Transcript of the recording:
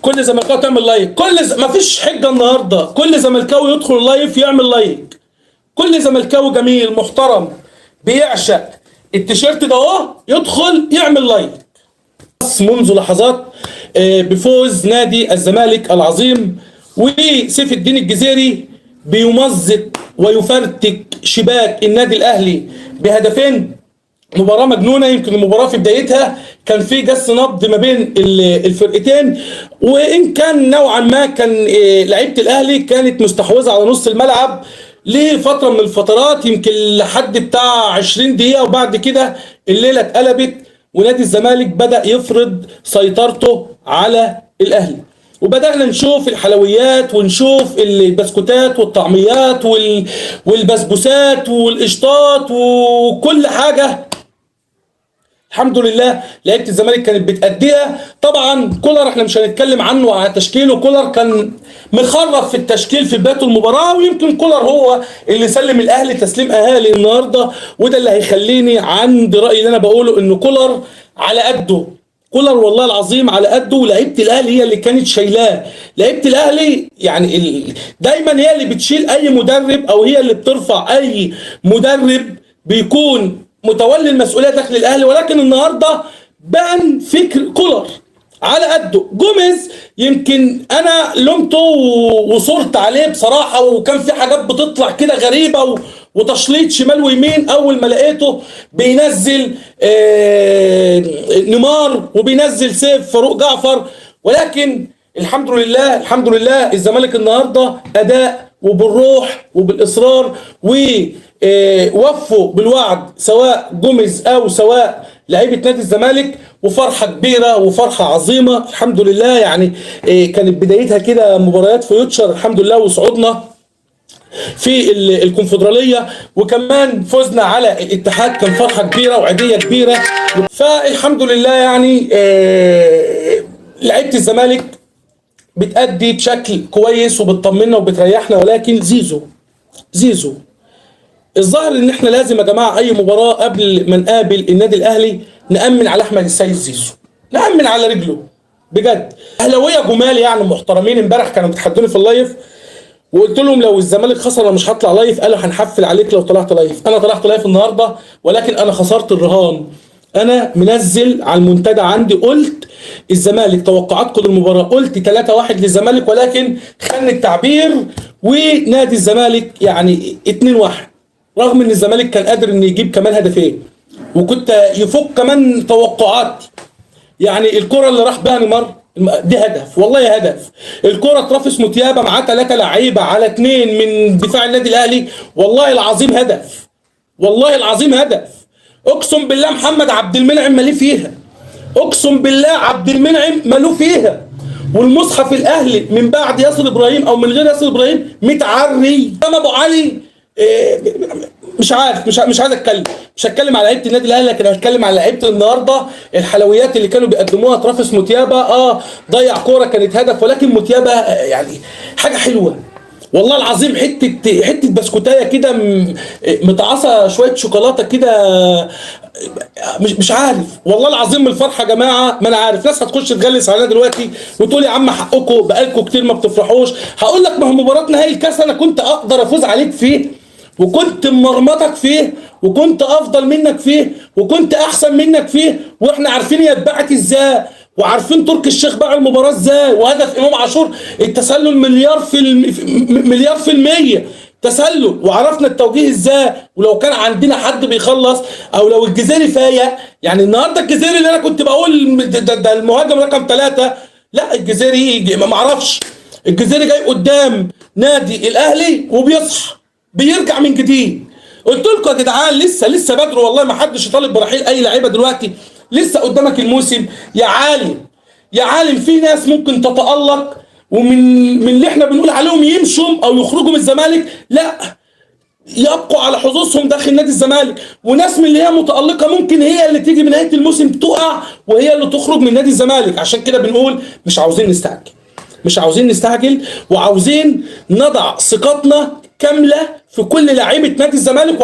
كل زملكاوي تعمل لايك، مفيش حجه النهارده، كل زملكاوي يدخل اللايف يعمل لايك. كل زملكاوي جميل محترم بيعشق التيشيرت ده اهو يدخل يعمل لايك. منذ لحظات بفوز نادي الزمالك العظيم، وسيف الدين الجزيري بيمزق ويفرتك شباك النادي الاهلي بهدفين. مباراة مجنونة، يمكن المباراة في بدايتها كان في جس نبض ما بين الفرقتين، وإن كان نوعا ما كان لعيبة الأهلي كانت مستحوذة على نص الملعب لفترة من الفترات، يمكن لحد بتاع 20 دقيقة، وبعد كده الليلة اتقلبت ونادي الزمالك بدأ يفرض سيطرته على الأهلي، وبدأنا نشوف الحلويات ونشوف البسكوتات والطعميات والبسبوسات والقشطات وكل حاجة. الحمد لله لعيبه الزمالك كانت بتأديها. طبعا كولر احنا مش هنتكلم عنه على تشكيله، كولر كان مخرف في التشكيل في بدايه المباراه، ويمكن كولر هو اللي سلم الاهلي تسليم اهالي النهارده، وده اللي هيخليني عند رايي اللي انا بقوله ان كولر على قده. كولر والله العظيم على قده، ولعيبه الاهلي هي اللي كانت شايلاه. لعيبه الاهلي يعني دايما هي اللي بتشيل اي مدرب، او هي اللي بترفع اي مدرب بيكون متولي المسؤوليه داخل الاهلي، ولكن النهارده بان فكر كولر على قده. جوميز يمكن انا لومته وصرت عليه بصراحه، وكان في حاجات بتطلع كده غريبه وتشليط شمال ويمين. اول ما لقيته بينزل نيمار وبينزل سيف فاروق جعفر، ولكن الحمد لله الحمد لله الزمالك النهارده اداء وبالروح وبالاصرار، ووفوا بالوعد سواء جوميز او سواء لعيبه نادي الزمالك، وفرحه كبيره وفرحه عظيمه الحمد لله. يعني كانت بدايتها كده مباريات فيوتشر الحمد لله، وصعودنا في الكونفدراليه، وكمان فوزنا على الاتحاد كان فرحه كبيره وعيديه كبيره. فالحمد لله يعني لعيبه الزمالك بتأدي بشكل كويس وبتطمنا وبتريحنا، ولكن زيزو الظاهر ان احنا لازم يا جماعه اي مباراه قبل ما نقابل النادي الاهلي نأمن على احمد السيد زيزو، نأمن على رجله بجد. اهلاويه جمال يعني محترمين امبارح كانوا بيتحدوني في اللايف، وقلت لهم لو الزمالك خسر انا مش هطلع لايف، قالوا هنحفل عليك لو طلعت لايف. انا طلعت لايف النهارده، ولكن انا خسرت الرهان. انا منزل على المنتدى عندي قلت الزمالك توقعاتكم للمباراه، قلت 3-1 للزمالك، ولكن خلني التعبير ونادي الزمالك يعني 2-1، رغم ان الزمالك كان قادر ان يجيب كمان هدفين، وكنت يفك كمان توقعاتي. يعني الكره اللي راح بها نيمار دي هدف، والله هدف. الكره اترفس متيابه معاه 3 لعيبه على 2 من دفاع النادي الاهلي، والله العظيم هدف، والله العظيم هدف. اقسم بالله محمد عبد المنعم ماليه فيها، اقسم بالله عبد المنعم مالوه فيها. والمصحف الاهلي من بعد ياسر ابراهيم او من غير ياسر ابراهيم متعري. اما ابو علي مش عارف، مش عايز اتكلم، مش هتكلم على لعيبه النادي الاهلي، لكن هتكلم على لعيبه النهارده. الحلويات اللي كانوا بيقدموها ترافس متيابه ضيع كوره كانت هدف، ولكن متيابه يعني حاجه حلوه والله العظيم. حته بسكوتايه كده متعصه شويه شوكولاته كده، مش عارف والله العظيم من الفرحه يا جماعه. ما انا عارف ناس هتخش تغلس علينا دلوقتي وتقول يا عم حقكم بقالكم كتير ما بتفرحوش. هقول لك ما هو مباراه نهائي الكاس انا كنت اقدر افوز عليك فيه، وكنت مرمطك فيه، وكنت افضل منك فيه، وكنت احسن منك فيه، واحنا عارفين هي اتباعت ازاي، وعارفين تركي الشيخ باع المباراه ازاي، وهدف امام عاشور التسلل مليار في المية تسلل، وعرفنا التوجيه ازاي. ولو كان عندنا حد بيخلص، او لو الجزيري فايق، يعني النهارده الجزيري اللي انا كنت بقول ده المهاجم رقم 3، لا الجزيري ما اعرفش، الجزيري جاي قدام نادي الاهلي وبيصحى بيرجع من جديد. قلت لكم يا جدعان لسه بدري، والله ما حدش يطالب برحيل اي لعيبه دلوقتي، لسه قدامك الموسم يا عالم. يا عالم في ناس ممكن تتألق ومن اللي احنا بنقول عليهم يمشوا او يخرجوا من الزمالك، لا يبقوا على حظوظهم داخل نادي الزمالك، وناس من اللي هي متألقة ممكن هي اللي تيجي بنهاية الموسم تقع وهي اللي تخرج من نادي الزمالك. عشان كده بنقول مش عاوزين نستعجل، مش عاوزين نستعجل، وعاوزين نضع ثقتنا كاملة في كل لعيبة نادي الزمالك.